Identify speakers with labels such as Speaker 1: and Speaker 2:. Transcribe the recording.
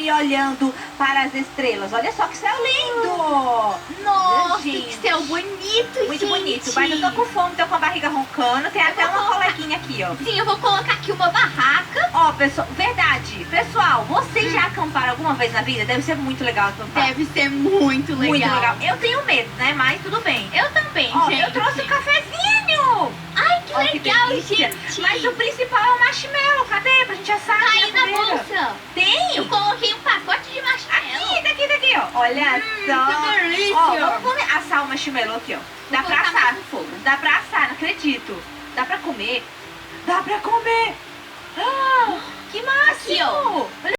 Speaker 1: me olhando para as estrelas. Olha só que céu lindo!
Speaker 2: Nossa,
Speaker 1: Gente,
Speaker 2: que céu bonito,
Speaker 1: muito
Speaker 2: gente.
Speaker 1: bonito. Mas eu tô com fome, tô com a barriga roncando. Tem até uma coleguinha aqui, ó.
Speaker 2: Sim, eu vou colocar aqui uma barraca.
Speaker 1: Ó, pessoal, verdade. Pessoal, vocês já acamparam alguma vez na vida? Deve ser muito legal acampar.
Speaker 2: Deve ser muito legal.
Speaker 1: Muito legal. Eu tenho medo, né? Mas tudo bem.
Speaker 2: Eu também,
Speaker 1: Ó,
Speaker 2: gente.
Speaker 1: eu trouxe um cafezinho.
Speaker 2: Ai, que
Speaker 1: Ó, que
Speaker 2: legal,
Speaker 1: delícia.
Speaker 2: gente.
Speaker 1: Mas o principal é o marshmallow. Cadê? Pra gente assar.
Speaker 2: Tá aí na
Speaker 1: fogueira.
Speaker 2: bolsa.
Speaker 1: Tem?
Speaker 2: Eu coloquei um pacote de marshmallow.
Speaker 1: Daqui, ó. Olha só.
Speaker 2: Que delícia.
Speaker 1: Ó, vamos assar o marshmallow aqui, ó. Dá
Speaker 2: Vou
Speaker 1: pra
Speaker 2: colocar
Speaker 1: assar.
Speaker 2: mais no fogo.
Speaker 1: Dá pra assar, não acredito. Dá pra comer. Dá pra comer. Ah, que máximo.
Speaker 2: Aqui, ó.
Speaker 1: Olha